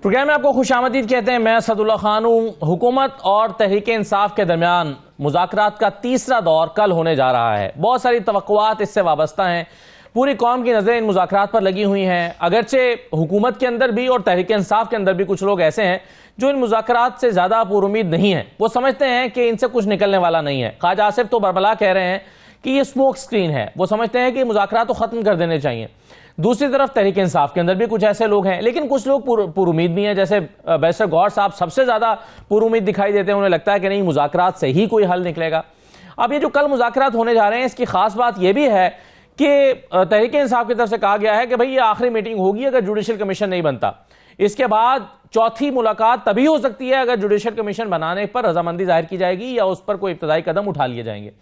Programme में आपको खुशामदीद कहते हैं। मैं असदुल्ला खान हूं। हुकूमत और तहरीक इंसाफ के दरमियान मुज़ाकरात का तीसरा दौर कल होने जा रहा है। बहुत सारी तवक्कुआत इससे वाबस्ता हैं। पूरी कौम की नज़रें इन मुज़ाकरात पर लगी हुई हैं। अगरचे हुकूमत के अंदर भी और तहरीक इंसाफ के अंदर भी कुछ लोग ऐसे हैं जो इन मुज़ाकरात से ज़्यादा पुरुमीद नहीं है। वो समझते हैं कि इनसे कुछ निकलने वाला नहीं है। ख्वाजा आसिफ तो बरबला कह रहे हैं कि ये स्मोक स्क्रीन है। वो समझते हैं कि मुज़ाकरात तो ख़त्म कर देने चाहिए। दूसरी तरफ तहरीक इंसाफ के अंदर भी कुछ ऐसे लोग हैं, लेकिन कुछ लोग पुरुमीद भी हैं। जैसे बैरिस्टर गौहर साहब सबसे ज़्यादा पुरुमीद दिखाई देते हैं। उन्हें लगता है कि नहीं, मुज़ाकरात से ही कोई हल निकलेगा। अब ये जो कल मुज़ाकरात होने जा रहे हैं, इसकी खास बात यह भी है कि तहरीक इंसाफ की तरफ से कहा गया है कि भाई ये आखिरी मीटिंग होगी अगर जुडिशल कमीशन नहीं बनता। इसके बाद चौथी मुलाकात तभी हो सकती है अगर जुडिशल कमीशन बनाने पर रजामंदी जाहिर की जाएगी या उस पर कोई इब्तदाई कदम उठा लिए जाएंगे।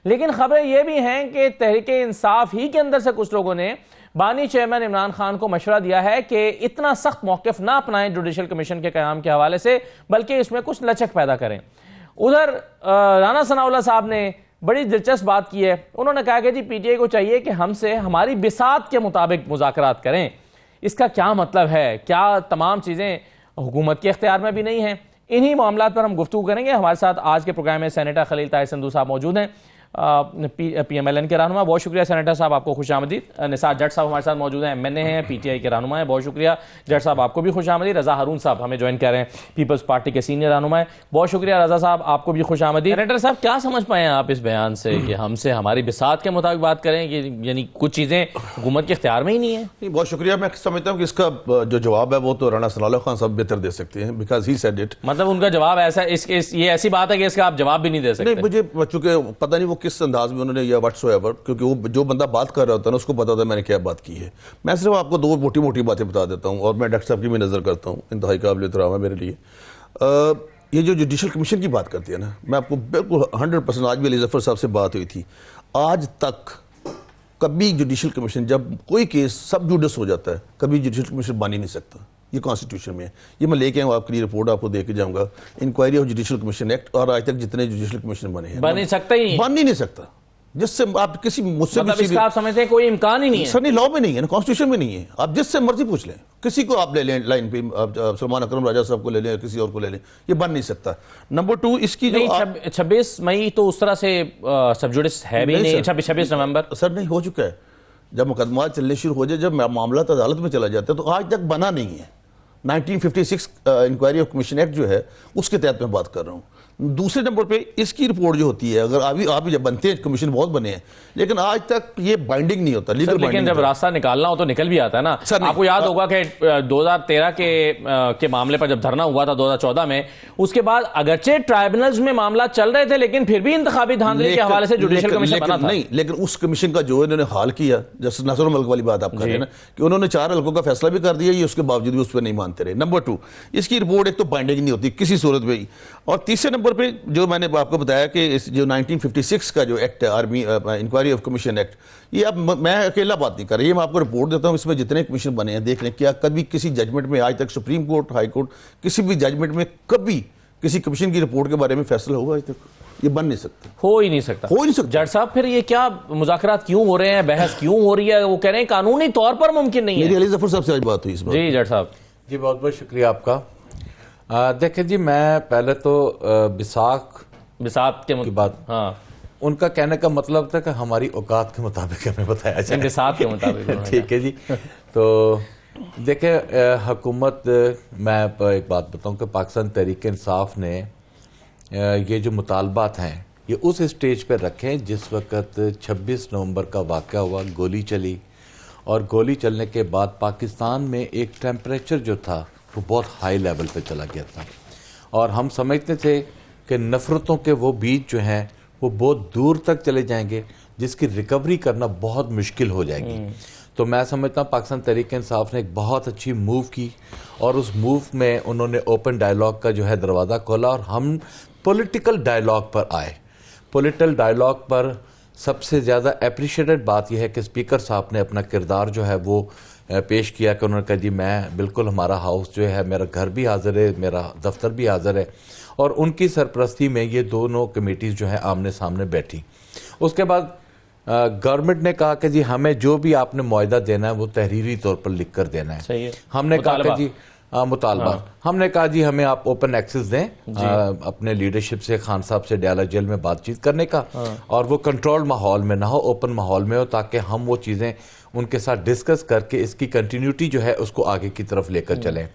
लेकिन खबरें यह भी हैं कि तहरीक इंसाफ ही के अंदर से कुछ लोगों ने बानी चेयरमैन इमरान खान को मशवरा दिया है कि इतना सख्त मौक़िफ़ ना अपनाएं जुडिशल कमीशन के क़याम के हवाले से, बल्कि इसमें कुछ लचक पैदा करें। उधर राना सनाउल्लाह साहब ने बड़ी दिलचस्प बात की है। उन्होंने कहा कि जी PTI को चाहिए कि हमसे हमारी बिसात के मुताबिक मुज़ाकरात करें। इसका क्या मतलब है? क्या तमाम चीज़ें हुकूमत के इख्तियार में भी नहीं हैं? इन्हीं मामलात पर हम गुफ्तगू करेंगे। हमारे साथ आज के प्रोग्राम में सेनेटर खलील ताहिर संधू साहब मौजूद हैं, PMLN के रहनुमा। बहुत शुक्रिया सेनेटर साहब, आपको खुशामदीद। निसार जट साहब हमारे साथ मौजूद हैं, MNA हैं, PTI के रहनुमा हैं। बहुत शुक्रिया जट साहब, आपको भी खुशामदीद। रजा हारून साहब हमें ज्वाइन कर रहे हैं, पीपल्स पार्टी के सीनियर रहनुमा हैं। बहुत शुक्रिया रजा साहब, आपको भी खुशामदीद। सेनेटर साहब, क्या समझ पाए आप इस बयान से कि हमसे हमारी बिसात के मुताबिक बात करें, कि यानी कुछ चीज़ें हुकूमत के इख्तियार में ही नहीं है? बहुत शुक्रिया। मैं समझता हूँ कि इसका जो जवाब है वो तो राना सनाउल्लाह खान साहब बेहतर दे सकते हैं, बिकॉज ही सेड इट। मतलब उनका जवाब ऐसा ये ऐसी बात है कि इसका आप जवाब भी नहीं दे सकते? नहीं, मुझे चूंकि पता नहीं वो किस अंदाज में उन्होंने या व्हाट्सएवर, क्योंकि वो जो बंदा बात कर रहा होता है ना उसको पता होता है मैंने क्या बात की है। मैं सिर्फ आपको दो मोटी मोटी बातें बता देता हूँ और मैं डॉक्टर साहब की भी नज़र करता हूँ, इंतहाई काबिल एहतराम है मेरे लिए। ये जो जुडिशल कमीशन की बात करती है ना, मैं आपको बिल्कुल 100%, आज भी अली जफर साहब से बात हुई थी, आज तक कभी जुडिशल कमीशन, जब कोई केस सब जुडिस हो जाता है, कभी जुडिशल कमीशन बन ही नहीं सकता। ये कॉन्स्टिट्यूशन में है। ये मैं लेके आऊँ, आपके लिए रिपोर्ट आपको दे के जाऊँगा, inquiry of judicial commission act, और आज तक जितने जुडिशल कमीशन बने हैं बन ही सकता ही, बन ही नहीं सकता। जिससे आप किसी मुझसे मतलब इसका आप समझते हैं कोई इम्कान ही नहीं है? सर नहीं, लॉ में नहीं है ना, कॉन्स्टिट्यूशन में नहीं है। आप जिससे मर्जी पूछ लें, किसी को आप ले लें लाइन पे, सलमान अकरम राजा साहब को ले लें, किसी और को ले लें, ये बन नहीं सकता। नंबर 2, इसकी जो 26 मई तो उस तरह से सब जुडिस है भी नहीं। 26 नवंबर सर नहीं हो चुका है। जब मुकदमा चलने शुरू हो जाए, जब मामला अदालत में चला जाता है, तो आज तक बना नहीं है। 1956 इंक्वायरी ऑफ कमीशन एक्ट जो है उसके तहत मैं बात कर रहा हूँ। दूसरे नंबर पे इसकी रिपोर्ट जो होती है, अगर अभी जब बनते हैं, कमीशन बहुत बने हैं, लेकिन आज तक ये बाइंडिंग नहीं होता, लीगल लेकिन जब रास्ता निकालना हो तो निकल भी आता है ना। आपको याद होगा कि 2013 के मामले पर जब धरना हुआ था 2014 में, उसके बाद अगरचे ट्राइब्यूनल्स में मामला चल रहे थे, लेकिन फिर भी इंतखाबी धांधली के हवाले से जुडिशल कमीशन बना था। नहीं, लेकिन उस कमीशन का जो इन्होंने हाल किया, जैसे नसरुल मुल्क वाली बात आप कर रहे हैं ना, कि उन्होंने 4 हल्कों का फैसला भी कर दिया, ये उसके बावजूद भी उस पर नहीं मानते रहे। नंबर 2, इसकी रिपोर्ट एक तो बाइंडिंग नहीं होती किसी सूरत में ही। और तीसरे नंबर पे जो मैंने आपको बताया कि इस जो 1956 का जो एक्ट है, army inquiry of commission act, ये अब मैं अकेला बात नहीं कर रही, मैं आपको रिपोर्ट देता हूँ। इसमें जितने कमीशन बने हैं देख लें, क्या कभी किसी जजमेंट में आज तक, सुप्रीम कोर्ट, हाई कोर्ट, किसी भी जजमेंट में कभी किसी कमीशन की रिपोर्ट के बारे में फैसला हुआ आज तक? ये बन नहीं सकता, हो ही नहीं सकता, हो ही नहीं सकता। जज साहब, फिर ये क्या मुज़ाकरात क्यों हो रहे हैं, बहस क्यों हो रही है? वो कह रहे हैं कानूनी तौर पर मुमकिन नहीं है। मेरी अली जफर साहब से आज बात हुई इस बात। जी जज साहब। जी बहुत बहुत शुक्रिया आपका। देखिए जी, मैं पहले तो बिसात के बात, हाँ, उनका कहने का मतलब था कि हमारी औकात के मुताबिक हमें बताया जाए, बिसात के मुताबिक। ठीक है जी। तो देखिए हुकूमत, मैं एक बात बताऊं कि पाकिस्तान तहरीक इंसाफ ने ये जो मुतालबात हैं ये उस स्टेज पर रखें जिस वक्त 26 नवंबर का वाक़या हुआ, गोली चली, और गोली चलने के बाद पाकिस्तान में एक टेम्परेचर जो था वो बहुत हाई लेवल पे चला गया था, और हम समझते थे कि नफ़रतों के वो बीज जो हैं वो बहुत दूर तक चले जाएंगे, जिसकी रिकवरी करना बहुत मुश्किल हो जाएगी। तो मैं समझता हूँ पाकिस्तान तहरीक इंसाफ ने एक बहुत अच्छी मूव की, और उस मूव में उन्होंने ओपन डायलॉग का जो है दरवाज़ा खोला, और हम पॉलिटिकल डायलॉग पर आए। पॉलिटिकल डायलॉग पर सबसे ज़्यादा अप्रिशिएटेड बात यह है कि स्पीकर साहब ने अपना किरदार जो है वो पेश किया कि उन्होंने कहा जी मैं बिल्कुल, हमारा हाउस जो है, मेरा घर भी हाजिर है, मेरा दफ्तर भी हाजिर है, और उनकी सरपरस्ती में ये दोनों कमेटीज़ जो है आमने सामने बैठी। उसके बाद गवर्नमेंट ने कहा कि जी हमें जो भी आपने मुआहदा देना है वो तहरीरी तौर पर लिख कर देना है। सही है। हमने कहा कि जी मुतालबा। हमने कहा जी हमें आप ओपन एक्सेस दें अपने लीडरशिप से, खान साहब से डाला जेल में बातचीत करने का, और वो कंट्रोल्ड माहौल में ना हो, ओपन माहौल में हो, ताकि हम वो चीज़ें उनके साथ डिस्कस करके इसकी कंटिन्यूटी जो है उसको आगे की तरफ लेकर चलें।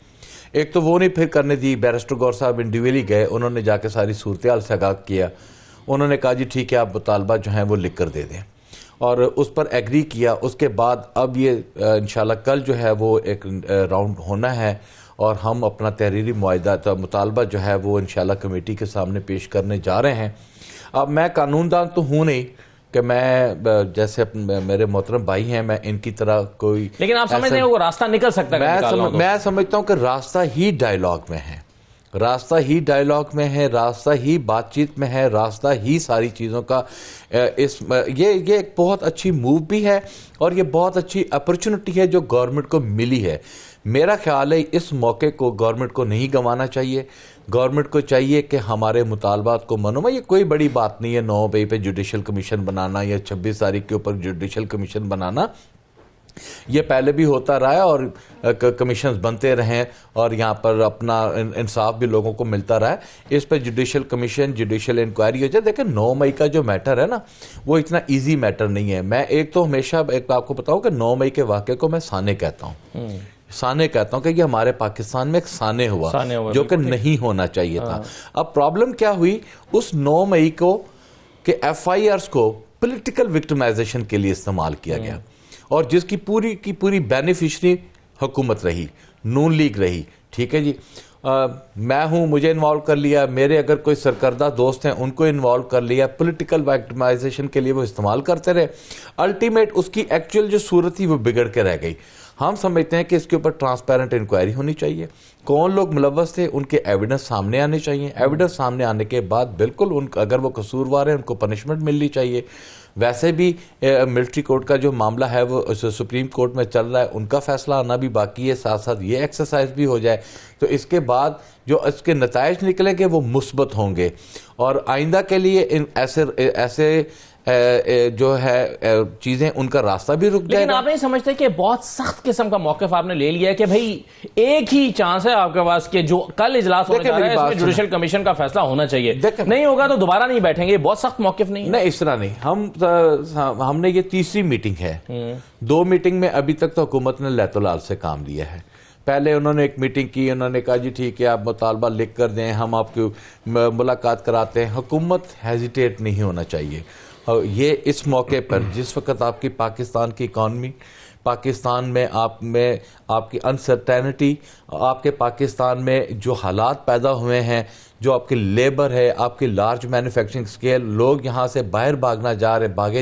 एक तो वो नहीं फिर करने दी, बैरिस्टर गौर साहब इंडिविजुअली गए, उन्होंने जाके सारी सूरत हाल से आगाह किया, उन्होंने कहा जी ठीक है आप मुतालबा जो है वो लिख कर दे दें, और उस पर एग्री किया। उसके बाद अब ये इंशाल्लाह कल जो है वो एक राउंड होना है, और हम अपना तहरीरी मुआहिदा तो मुतालबा जो है वो इंशाल्लाह कमेटी के सामने पेश करने जा रहे हैं। अब मैं कानूनदान तो हूँ नहीं कि मैं जैसे मेरे मोहतरम भाई हैं मैं इनकी तरह कोई, लेकिन आप समझते हैं वो रास्ता निकल सकता है? मैं समझता हूँ कि रास्ता ही डायलॉग में है, रास्ता ही डायलॉग में है, रास्ता ही बातचीत में है, रास्ता ही सारी चीज़ों का ये एक बहुत अच्छी मूव भी है, और ये बहुत अच्छी अपॉर्चुनिटी है जो गवर्नमेंट को मिली है। मेरा ख्याल है इस मौके को गवर्नमेंट को नहीं गंवाना चाहिए। गवर्नमेंट को चाहिए कि हमारे मुतालबात को मनो, ये कोई बड़ी बात नहीं है 9 मई पे जुडिशल कमीशन बनाना या 26 तारीख के ऊपर जुडिशल कमीशन बनाना, ये पहले भी होता रहा है और कमीशंस बनते रहे और यहाँ पर अपना इंसाफ भी लोगों को मिलता रहा है। इस पर जुडिशल कमीशन, जुडिशल इंक्वायरी हो जाए। देखिए 9 मई का जो मैटर है ना वो इतना इजी मैटर नहीं है। मैं एक तो हमेशा एक आपको बताऊं कि 9 मई के वाक़े को मैं साने कहता हूँ, साने कहता हूं कि ये हमारे पाकिस्तान में एक साने हुआ जो कि नहीं होना चाहिए था। अब प्रॉब्लम क्या हुई, उस 9 मई को के FIRs को पॉलिटिकल विक्टिमाइजेशन के लिए इस्तेमाल किया गया, और जिसकी पूरी की पूरी बेनिफिशरी हुकूमत रही, नून लीग रही। ठीक है जी, मैं हूं, मुझे इन्वॉल्व कर लिया, मेरे अगर कोई सरकर्दा दोस्त हैं उनको इन्वॉल्व कर लिया, पॉलिटिकल विक्टिमाइजेशन के लिए वो इस्तेमाल करते रहे। अल्टीमेट उसकी एक्चुअल जो सूरत थी वो बिगड़ के रह गई। हम समझते हैं कि इसके ऊपर ट्रांसपेरेंट इंक्वायरी होनी चाहिए, कौन लोग मुलव्वस थे उनके एविडेंस सामने आने चाहिए। एविडेंस सामने आने के बाद बिल्कुल अगर वो कसूरवार है उनको पनिशमेंट मिलनी चाहिए। वैसे भी मिलिट्री कोर्ट का जो मामला है वो सुप्रीम कोर्ट में चल रहा है, उनका फैसला आना भी बाकी है, साथ साथ ये एक्सरसाइज भी हो जाए तो इसके बाद जो इसके नताइज निकलेंगे वो मुस्बत होंगे, और आइंदा के लिए इन ऐसे जो है चीजें उनका रास्ता भी रुक जाएगा। लेकिन आप नहीं समझते कि बहुत सख्त किस्म का मौक़िफ़ आपने ले लिया है कि भाई एक ही चांस है आपके पास कि जो कल इजलास होने जा रहा है इसमें जुडिशल कमीशन का फैसला होना चाहिए, नहीं होगा तो दोबारा नहीं बैठेंगे? बहुत सख्त मौक़िफ़ नहीं है? नहीं, इस तरह नहीं। हमने ये तीसरी मीटिंग है, 2 मीटिंग में अभी तक तो हुकूमत ने लैतुलाल से काम लिया है। पहले उन्होंने एक मीटिंग की, उन्होंने कहा जी ठीक है आप मुतालबा लिख कर दें, हम आपकी मुलाकात कराते हैं। हुकूमत हेजिटेट नहीं होना चाहिए। और ये इस मौके पर जिस वक्त आपकी पाकिस्तान की इकॉनमी, पाकिस्तान में आपकी अनसर्टेनिटी, आपके पाकिस्तान में जो हालात पैदा हुए हैं, जो आपकी लेबर है, आपकी लार्ज मैन्युफैक्चरिंग स्केल, लोग यहाँ से बाहर भागे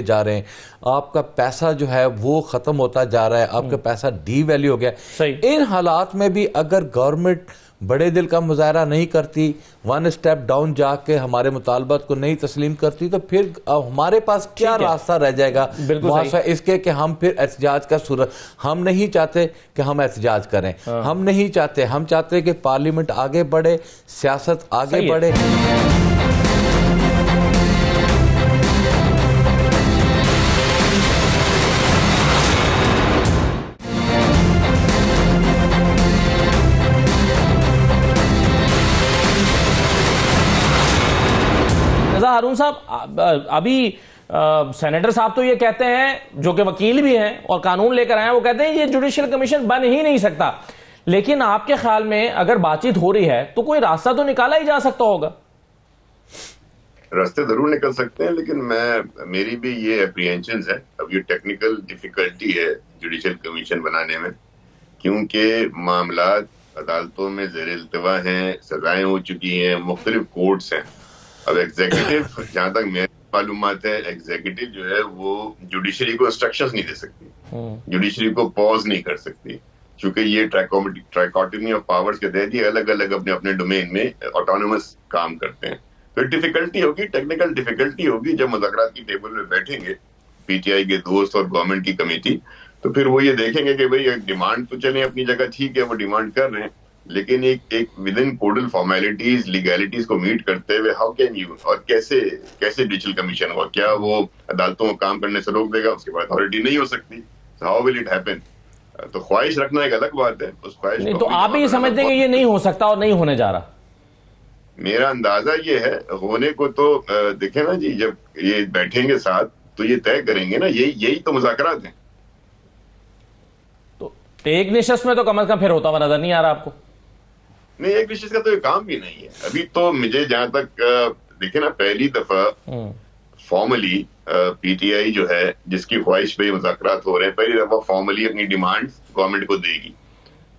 जा रहे हैं, आपका पैसा जो है वो ख़त्म होता जा रहा है, आपका पैसा डीवैल्यू हो गया। इन हालात में भी अगर गवर्नमेंट बड़े दिल का मुजाहरा नहीं करती, 1 स्टेप डाउन जाके हमारे मुतालबात को नहीं तस्लीम करती, तो फिर हमारे पास क्या रास्ता रह जाएगा इसके कि हम फिर एहतजाज का सूरत। हम नहीं चाहते कि हम एहतजाज करें, हम नहीं चाहते, हम चाहते कि पार्लियामेंट आगे बढ़े, सियासत आगे बढ़े। हारून साहब, अभी सेनेटर साहब तो ये कहते हैं, जो कि वकील भी हैं और कानून लेकर आए हैं, वो कहते हैं ये जुडिशियल कमीशन बन ही नहीं सकता। लेकिन आपके ख्याल में अगर बातचीत हो रही है तो कोई रास्ता तो निकाला ही जा सकता होगा? रास्ते जरूर निकल सकते हैं, लेकिन मेरी भी ये एप्रीहेंशंस है। अब ये टेक्निकल डिफिकल्टी है जुडिशियल कमीशन बनाने में, क्योंकि मामला अदालतों में ज़ेर इल्तिवा हैं, सजाएं हो चुकी हैं, मुख्तलिफ कोर्ट्स हैं। अब एग्जीक्यूटिव, जहां तक मेरी मालूमात है, एग्जीक्यूटिव जो है वो जुडिशरी को इंस्ट्रक्शंस नहीं दे सकती, जुडिशरी को पॉज नहीं कर सकती, क्योंकि ये ट्राइकोटमी ऑफ पावर्स के तहत ही अलग अलग अपने अपने डोमेन में ऑटोनोमस काम करते हैं। तो डिफिकल्टी होगी, टेक्निकल डिफिकल्टी होगी। जब मुज़ाकरात की टेबल में बैठेंगे PTI के दोस्त और गवर्नमेंट की कमेटी, तो फिर वो ये देखेंगे कि भाई डिमांड तो चले अपनी जगह ठीक है, वो डिमांड कर रहे हैं, लेकिन एक with in codal formalities, legalities को मीट करते हुए हाउ कैन यू, और कैसे जुडिशियल कमीशन हुआ, क्या वो अदालतों को काम करने से रोक देगा? उसके बाद अथॉरिटी नहीं हो सकती। How will it happen? तो ख्वाहिश रखना एक अलग बात है, उस ख्वाहिश नहीं को तो अपनी आप ही जमा समझते हैं बनाना कि ये नहीं हो सकता और नहीं होने जा रहा? मेरा अंदाजा ये है होने को तो देखे ना जी, जब ये बैठेंगे साथ तो ये तय करेंगे ना, यही तो मुज़ाकरात हैं। तो एक निश्चित में तो कम से कम फिर होता हुआ नजर नहीं आ रहा आपको? नहीं, एक निश्चित का तो ये काम भी नहीं है अभी तो। मुझे जहां तक देखे ना, पहली दफा फॉर्मली पीटीआई जो है, जिसकी ख्वाहिश पे मुज़ाकरात हो रहे हैं, पहली दफा फॉर्मली अपनी डिमांड गवर्नमेंट को देगी।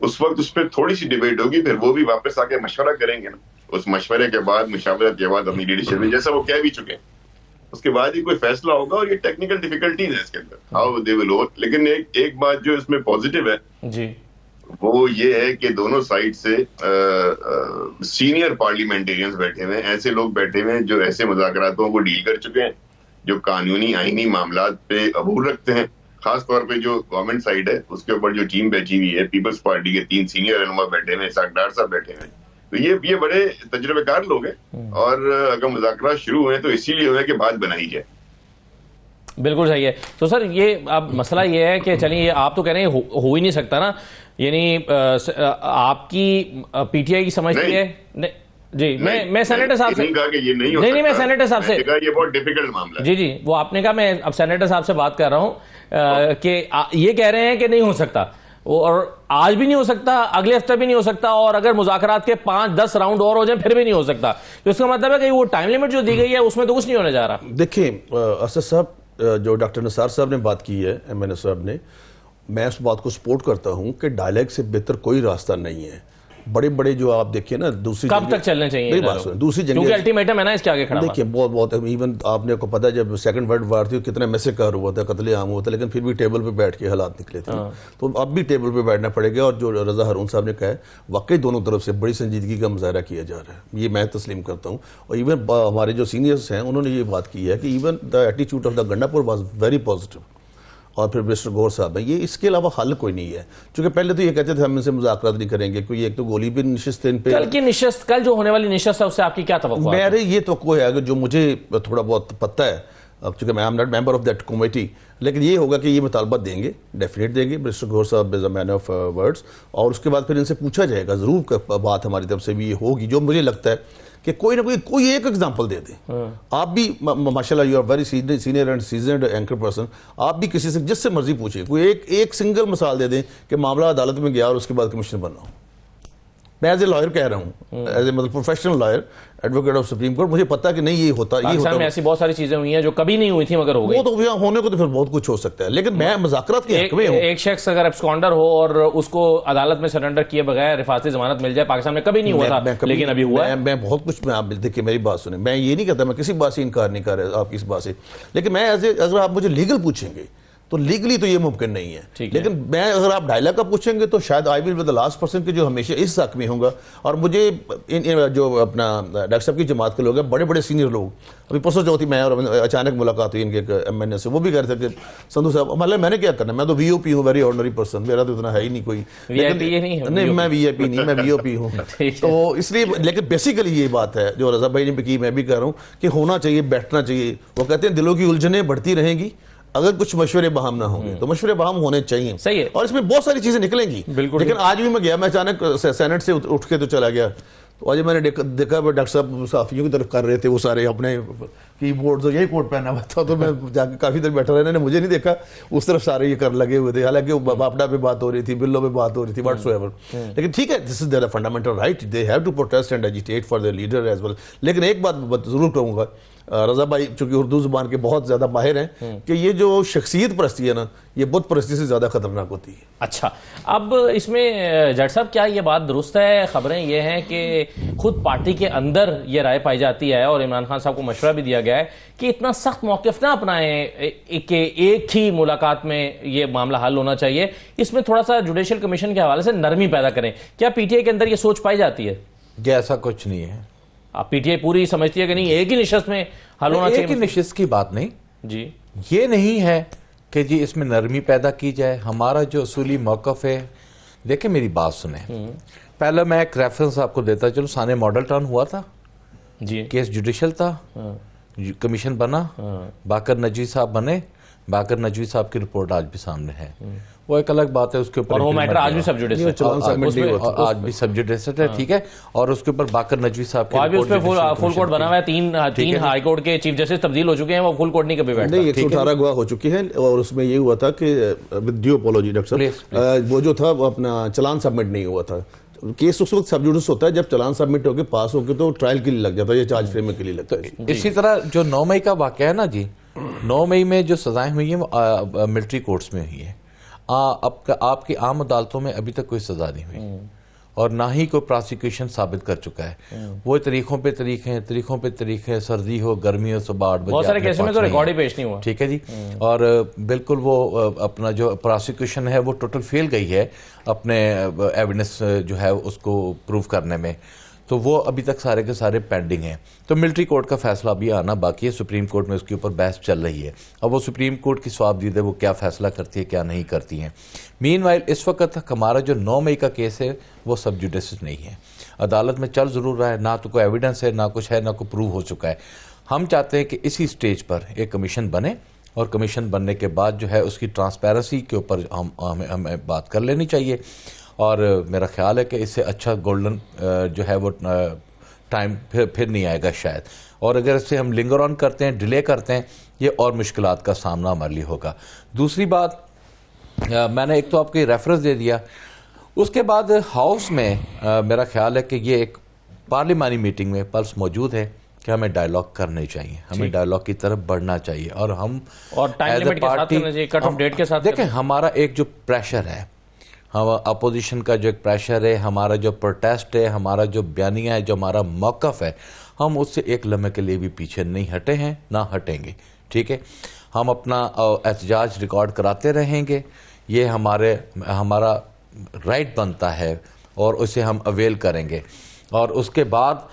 उस वक्त उस पर थोड़ी सी डिबेट होगी, फिर वो भी वापस आके मशवरा करेंगे ना। उस मशवरे के बाद, मुशावरत के बाद अपनी लीडरशिप में, जैसा वो कह भी चुके हैं, उसके बाद ही कोई फैसला होगा। और ये टेक्निकल डिफिकल्टीज है इसके अंदर, हाउ दे विल वर्क। लेकिन एक बात जो इसमें पॉजिटिव है जी, वो ये है कि दोनों साइड से सीनियर पार्लियामेंटेरियंस बैठे हुए हैं, ऐसे लोग बैठे हुए हैं जो ऐसे मुज़ाकरातों को डील कर चुके हैं, जो कानूनी आईनी मामलात पे अबूर रखते हैं। खास तौर पे जो गवर्नमेंट साइड है उसके ऊपर जो टीम बैठी हुई है, पीपल्स पार्टी के 3 सीनियर रहनुमा बैठे हुए हैं, साकडार साहब बैठे हुए हैं, तो ये बड़े तजुर्बेकार लोग हैं। और अगर मुज़ाकरात शुरू हुए तो इसीलिए हुए कि बात बनाई जाए। बिल्कुल सही है। तो सर ये अब मसला ये है कि चलिए आप तो कह रहे हैं हो ही नहीं सकता ना, यानी आपकी पीटीआई की समझती है जी। मैं सेनेटर साहब से नहीं कहा कि ये नहीं हो नहीं मैं सेनेटर साहब से कहा ये बहुत डिफिकल्ट मामला है। जी वो आपने कहा, मैं अब सेनेटर साहब से बात कर रहा हूं कि ये कह रहे हैं कि नहीं हो सकता, और आज भी नहीं हो सकता, अगले हफ्ते भी नहीं हो सकता, और अगर मुज़ाकरात के 5-10 राउंड और हो जाए फिर भी नहीं हो सकता। तो इसका मतलब है कि वो टाइम लिमिट जो दी गई है उसमें तो कुछ नहीं होने जा रहा। देखिए असद साहब, जो डॉक्टर निसार साहब ने बात की है, MNA साहब ने, मैं उस बात को सपोर्ट करता हूं कि डायलॉग से बेहतर कोई रास्ता नहीं है। बड़े बड़े जो आप देखिए ना, दूसरी कब तक चलने चाहिए बात सुन, दूसरी जंग, क्योंकि अल्टीमेटम है ना इसके आगे खड़ा। देखिए बहुत इवन आपने को पता है जब सेकंड वर्ल्ड वार थी कितना मैसेकर हुआ था, कत्लेआम हुआ था, लेकिन फिर भी टेबल पे बैठ के हालात निकले थे। तो अब भी टेबल पे बैठना पड़ेगा। और जो रजा हारून साहब ने कहा है, वाकई दोनों तरफ से बड़ी संजीदगी का मुजाहरा किया जा रहा है, ये मैं तस्लीम करता हूँ। और इवन हमारे जो सीनियर्स हैं उन्होंने ये बात की है कि even the attitude of the Gandapur was very positive. और फिर मिस्टर गौर साहब है, ये इसके अलावा हल कोई नहीं है। क्योंकि पहले तो ये कहते थे हम इनसे मुज़ाकरात नहीं करेंगे, क्योंकि एक तो गोली भी निश्चित इन पे, कल जो होने वाली निशस्त है उससे आपकी क्या तवक्कुआ है? मेरे ये तवक्कुआ है कि जो मुझे थोड़ा बहुत पता है, अब चूंकि मैं am not member of that committee, लेकिन ये होगा कि ये मुतालबा देंगे, डेफिनेट देंगे मिस्टर गौर साहब is a man of words. और उसके बाद फिर इनसे पूछा जाएगा, जरूर बात हमारी तरफ से भी ये होगी। जो मुझे लगता है कि कोई ना कोई एक एग्जांपल दे दे। आप भी माशाल्लाह you are very senior and seasoned anchor person, आप भी किसी से जिससे मर्जी पूछे, कोई एक सिंगल मिसाल दे दें कि मामला अदालत में गया और उसके बाद कमिश्नर बना हो। मैं एज ए लॉयर कह रहा हूँ, एज ए मतलब professional lawyer, advocate of supreme court, मुझे पता है कि नहीं ये होता, ये होता में ऐसी बहुत सारी चीजें हुई हैं जो कभी नहीं हुई थी मगर हो गई। वो तो भैया होने को तो फिर बहुत कुछ हो सकता है, लेकिन मैं मुज़ाकरात के हक में हूं। एक शख्स अगर एब्सकॉन्डर हो और उसको अदालत में सरेंडर किए बगैर हिफाजती जमानत मिल जाए, पाकिस्तान में कभी नहीं हुआ था, लेकिन अभी हुआ है। मैं बहुत कुछ, मैं आप देखिए मेरी बात सुने, मैं ये नहीं कहता, मैं किसी बात से इनकार नहीं कर रहा आपकी इस बात से, लेकिन मैं एज ए, अगर आप मुझे लीगल पूछेंगे तो लीगली तो ये मुमकिन नहीं है। लेकिन मैं अगर आप डायलॉग का पूछेंगे तो शायद I will be the last person कि जो हमेशा इस हक में होगा। और मुझे जो अपना डॉक्टर साहब की जमात के लोग हैं, बड़े बड़े सीनियर लोग, अभी परसों चौथी मैं और अचानक मुलाकात हुई इनके MNA से, वो भी कह रहे थे कि संधू साहब मतलब मैंने क्या करना, मैं तो VOP हूँ, वेरी ऑर्डिनरी पर्सन, मेरा तो इतना है ही नहीं कोई। नहीं मैं VIP नहीं, मैं VOP हूँ। तो इसलिए, लेकिन बेसिकली ये बात है जो रजा भाई ने भी की, मैं भी कह रहा हूँ कि होना चाहिए, बैठना चाहिए। वो कहते हैं दिलों की उलझनें बढ़ती रहेंगी अगर कुछ मशवरे बहाम ना होंगे, तो मशवरे बहाम होने चाहिए। सही है। और इसमें बहुत सारी चीजें निकलेंगी। लेकिन आज भी मैं गया, मैं अचानक सेनेट से उठ के तो चला गया, तो आज मैंने देखा डॉक्टर साहब साफियों की तरफ कर रहे थे, वो सारे अपने कीबोर्ड, यही कोट पहना हुआ था, तो मैं जाके काफी देर बैठा रहा, इन्होंने मुझे नहीं देखा, उस तरफ सारे ये कर लगे हुए थे। हालांकि बापडा पे बात हो रही थी, बिल्लो पे बात हो रही थी, व्हाटसोएवर। लेकिन ठीक है, this is their fundamental right, they have to protest and agitate for their leader as well. लेकिन एक बात जरूर कहूंगा, रजा भाई चूंकि उर्दू जुबान के बहुत ज्यादा माहिर हैं, कि ये जो शख्सियत परस्ती है ना, ये बुत परस्ती से ज्यादा खतरनाक होती है। अच्छा, अब इसमें जट साहब क्या ये बात दुरुस्त है? खबरें ये हैं कि खुद पार्टी के अंदर ये राय पाई जाती है और इमरान खान साहब को मशवरा भी दिया गया है कि इतना सख्त मौक़िफ़ ना अपनाएं कि एक ही मुलाकात में ये मामला हल होना चाहिए, इसमें थोड़ा सा जुडिशल कमीशन के हवाले से नरमी पैदा करें। क्या PTI के अंदर ये सोच पाई जाती है? ऐसा कुछ नहीं है। आप PTI पूरी समझती है कि नहीं एक ही निशस्त में हल होना चाहिए? एक ही निशस्त की बात नहीं जी, ये नहीं है कि जी इसमें नरमी पैदा की जाए। हमारा जो असूली मौक़िफ़ है, देखिए मेरी बात सुने, पहले मैं एक रेफरेंस आपको देता चलो। साने मॉडल टाउन हुआ था जी, केस जुडिशल था, कमीशन बना, बाकर नजी साहब बने, बाकर नजवी साहब की रिपोर्ट आज भी सामने है, वो एक अलग बात है, उसके ऊपर और वो मैटर आज भी सब जुडिस है, आज भी सब जुडिस है, ठीक है। और उसके ऊपर बाकर नजवी साहब की आज भी उस पे फुल कोर्ट बना हुआ है, तीन हाई कोर्ट के चीफ जस्टिस तब्दील हो चुके हैं, वो फुल कोर्ट नहीं कभी बैठा। नहीं, 118 गवाह हो चुकी है और उसमें ये हुआ था कि विद ड्यू अपॉलॉजी डॉक्टर साहब, वो जो था वो अपना चालान सबमिट नहीं हुआ था। केस उस वक्त सब जुडिस होता है जब चालान सबमिट होकर पास होकर तो ट्रायल के लिए लग जाता है या चार्ज फ्रेम के लिए लगता है। इसी तरह जो 9 मई का वाकया है ना जी, 9 मई में जो सजाएं हुई हैं वो मिलिट्री कोर्ट्स में हुई है। आपकी आम अदालतों में अभी तक कोई सजा नहीं हुई और ना ही कोई प्रोसिक्यूशन साबित कर चुका है। वो तरीकों पे तरीके, सर्दी हो गर्मी हो, सुबह 8 बजे बहुत सारे केसों में तो रिकॉर्ड ही पेश नहीं हुआ, ठीक है जी। और बिल्कुल वो अपना जो प्रोसिक्यूशन है वो टोटल फेल गई है अपने एविडेंस जो है उसको प्रूव करने में, तो वो अभी तक सारे के सारे पेंडिंग हैं। तो मिलिट्री कोर्ट का फैसला भी आना बाकी है, सुप्रीम कोर्ट में उसके ऊपर बहस चल रही है। अब वो सुप्रीम कोर्ट की स्वाबदीद है, वो क्या फैसला करती है क्या नहीं करती है। मीनवाइल इस वक्त तक हमारा जो 9 मई का केस है वो सब जुडिस नहीं है, अदालत में चल जरूर रहा है, ना तो कोई एविडेंस है, ना कुछ है, ना कोई प्रूव हो चुका है। हम चाहते हैं कि इसी स्टेज पर एक कमीशन बने और कमीशन बनने के बाद जो है उसकी ट्रांसपेरेंसी के ऊपर हमें बात कर लेनी चाहिए। और मेरा ख्याल है कि इससे अच्छा गोल्डन जो है वो टाइम फिर नहीं आएगा शायद। और अगर इससे हम लिंगर ऑन करते हैं, डिले करते हैं, ये और मुश्किलात का सामना हमारे लिए होगा। दूसरी बात, मैंने एक तो आपको रेफरेंस दे दिया, उसके बाद हाउस में मेरा ख्याल है कि ये एक पार्लिमानी मीटिंग में पल्स मौजूद है कि हमें डायलॉग करने चाहिए, हमें डायलॉग की तरफ बढ़ना चाहिए और हम टाइम लिमिट के साथ करना चाहिए, कट ऑफ डेट के साथ। देखें, हमारा एक जो प्रेशर है, हम अपोजिशन का जो एक प्रेशर है, हमारा जो प्रोटेस्ट है, हमारा जो बयानिया है, जो हमारा मौक़िफ़ है, हम उससे एक लम्हे के लिए भी पीछे नहीं हटे हैं, ना हटेंगे, ठीक है। हम अपना एहतजाज रिकॉर्ड कराते रहेंगे, ये हमारा राइट बनता है और उसे हम अवेल करेंगे। और उसके बाद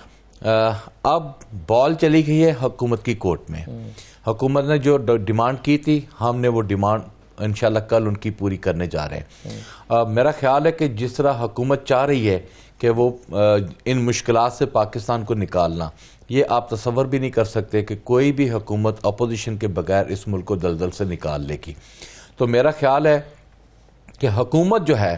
अब बॉल चली गई है हुकूमत की कोर्ट में। हुकूमत ने जो डिमांड की थी, हमने वो डिमांड इंशाल्लाह कल उनकी पूरी करने जा रहे हैं। मेरा ख्याल है कि जिस तरह हुकूमत चाह रही है कि वो इन मुश्किलात से पाकिस्तान को निकालना, ये आप तसव्वुर भी नहीं कर सकते कि कोई भी हुकूमत अपोजिशन के बगैर इस मुल्क को दलदल से निकाल लेगी। तो मेरा ख्याल है कि हुकूमत जो है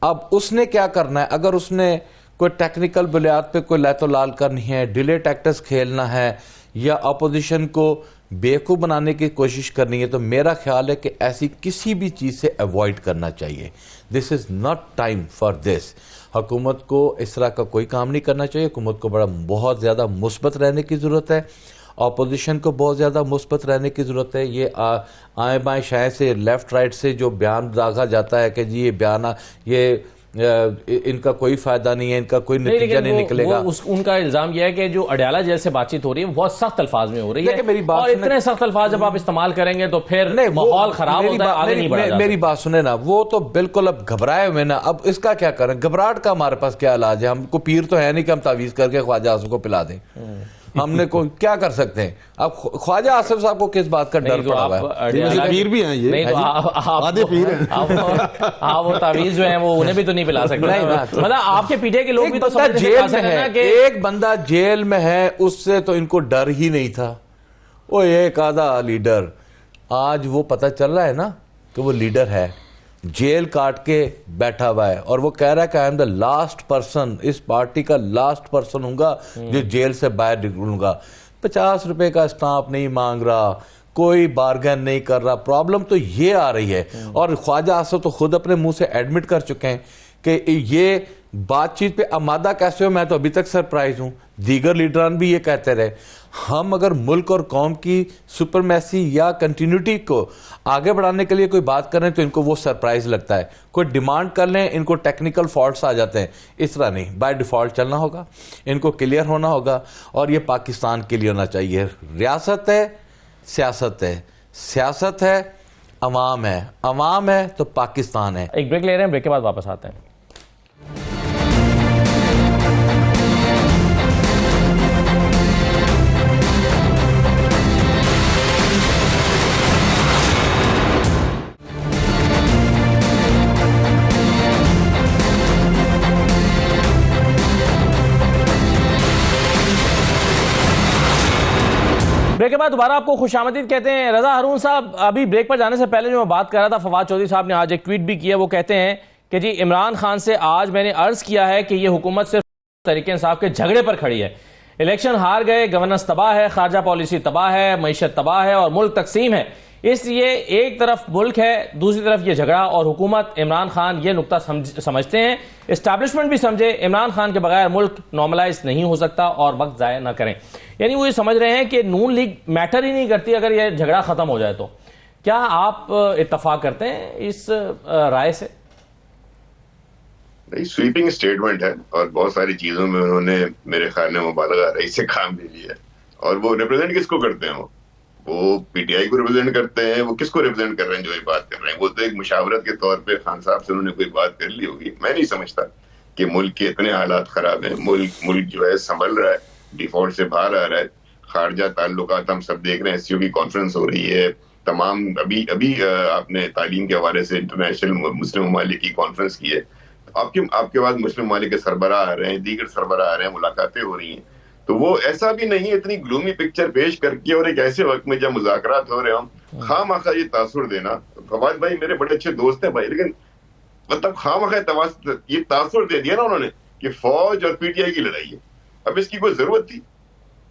अब उसने क्या करना है, अगर उसने कोई टेक्निकल बुनियाद पे कोई लैतो लाल करनी है, डिले टैक्टिक्स खेलना है या अपोजिशन को बेवकूफ़ बनाने की कोशिश करनी है, तो मेरा ख्याल है कि ऐसी किसी भी चीज़ से अवॉइड करना चाहिए। This is not time for this. हुकूमत को इस तरह का कोई काम नहीं करना चाहिए। हुकूमत को बहुत ज़्यादा मुस्बत रहने की ज़रूरत है, अपोजिशन को बहुत ज़्यादा मुस्बत रहने की ज़रूरत है। ये आए बाएँ शायद से लेफ़्ट राइट से जो बयान दागा जाता है कि जी ये बयान ये इनका कोई फायदा नहीं है, इनका कोई नतीजा नहीं निकलेगा। उनका इल्जाम यह है कि जो अडयाला जेल से बातचीत हो रही है बहुत सख्त अल्फाज में हो रही है, मेरी बात और इतने सख्त अल्फाज जब आप इस्तेमाल करेंगे तो फिर माहौल खराब होता है, आगे नहीं बढ़ा जाता। मेरी बात सुने ना, वो तो बिल्कुल अब घबराए हुए ना, अब इसका क्या करें, घबराहट का हमारे पास क्या इलाज है। हमको पीर तो है नहीं कि हम तावीज करके ख्वाजा आसिफ को पिला दें। हमने को क्या कर सकते हैं। अब ख्वाजा आसिफ साहब को किस बात का डर पड़ा हुआ है? पीर भी हैं ये, नहीं तो आधे पीर हैं। आप वो तावीज जो है वो उन्हें भी तो नहीं पिला सकते। मतलब आपके पीछे के लोग भी तो जेल में है, एक बंदा जेल में है, उससे तो इनको डर ही नहीं था। वो एक आधा लीडर, आज वो पता चल रहा है ना कि वो लीडर है, जेल काट के बैठा हुआ है और वो कह रहा है कि I am the last person, इस पार्टी का लास्ट पर्सन हूँगा जो जेल से बाहर निकलूंगा। 50 रुपए का स्टाम्प नहीं मांग रहा, कोई बार्गेन नहीं कर रहा। प्रॉब्लम तो ये आ रही है और ख्वाजा आसिफ तो खुद अपने मुंह से एडमिट कर चुके हैं कि ये बातचीत पे आमादा कैसे हो। मैं तो अभी तक सरप्राइज हूं, दीगर लीडरान भी ये कहते रहे। हम अगर मुल्क और कौम की सुपरमेसी या कंटिन्यूटी को आगे बढ़ाने के लिए कोई बात करें तो इनको वो सरप्राइज लगता है। कोई डिमांड कर लें, इनको टेक्निकल फॉल्ट्स आ जाते हैं। इस तरह नहीं, बाय डिफॉल्ट चलना होगा, इनको क्लियर होना होगा और ये पाकिस्तान के लिए होना चाहिए। रियासत है, सियासत है, सियासत है, अवाम है, अवाम है तो पाकिस्तान है। एक ब्रेक ले रहे हैं, ब्रेक के बाद वापस आते हैं। ब्रेक के बाद दोबारा आपको खुशामदीद कहते हैं। रजा हारून साहब, अभी ब्रेक पर जाने से पहले जो मैं बात कर रहा था, फवाद चौधरी साहब ने आज एक ट्वीट भी किया। वो कहते हैं कि जी इमरान खान से आज मैंने अर्ज किया है कि ये हुकूमत सिर्फ तहरीक इंसाफ के झगड़े पर खड़ी है। इलेक्शन हार गए, गवर्नेंस तबाह है, खारजा पॉलिसी तबाह है, मईशत तबाह है और मुल्क तकसीम है। इसलिए एक तरफ मुल्क है, दूसरी तरफ ये झगड़ा, और हुकूमत इमरान खान ये नुकता समझते हैं, एस्टैब्लिशमेंट भी समझे, इमरान खान के बगैर मुल्क नॉर्मलाइज नहीं हो सकता और वक्त ज़ाया ना करें। यानी वो ये समझ रहे हैं कि नून लीग मैटर ही नहीं करती अगर ये झगड़ा खत्म हो जाए तो। क्या आप इत्तफाक करते हैं इस राय से? नहीं, स्वीपिंग स्टेटमेंट है और बहुत सारी चीजों में उन्होंने मेरे ख्याल में मुबालगा रही से काम ले लिया। और वो रिप्रेजेंट किसको करते हैं? वो पीटीआई को रिप्रेजेंट करते हैं। वो किसको रिप्रेजेंट कर रहे हैं जो ये बात कर रहे हैं? वो तो एक मुशावरत के तौर पे खान साहब से उन्होंने कोई बात कर ली होगी। मैं नहीं समझता कि मुल्क के इतने हालात खराब हैं। मुल्क जो है संभल रहा है, डिफॉल्ट से बाहर आ रहा है। खारजा ताल्लुकात हम सब देख रहे हैं, एससीओ की कॉन्फ्रेंस हो रही है, तमाम अभी आपने तालीम के हवाले से इंटरनेशनल मुस्लिम ममालिक की कॉन्फ्रेंस की है। आपके बाद मुस्लिम ममालिक के सरबराह आ रहे हैं, दीगर सरबराह आ रहे हैं, मुलाकातें हो रही हैं। तो वो ऐसा भी नहीं है इतनी ग्लूमी पिक्चर पेश करके और एक ऐसे वक्त में जब मुज़ाकरात हो रहे हो खामखा ये तासुर देना। फवाद भाई मेरे बड़े अच्छे दोस्त हैं भाई, लेकिन मतलब खामखा ये तासुर दे दिया ना उन्होंने कि फौज और पीटीआई की लड़ाई है। अब इसकी कोई जरूरत थी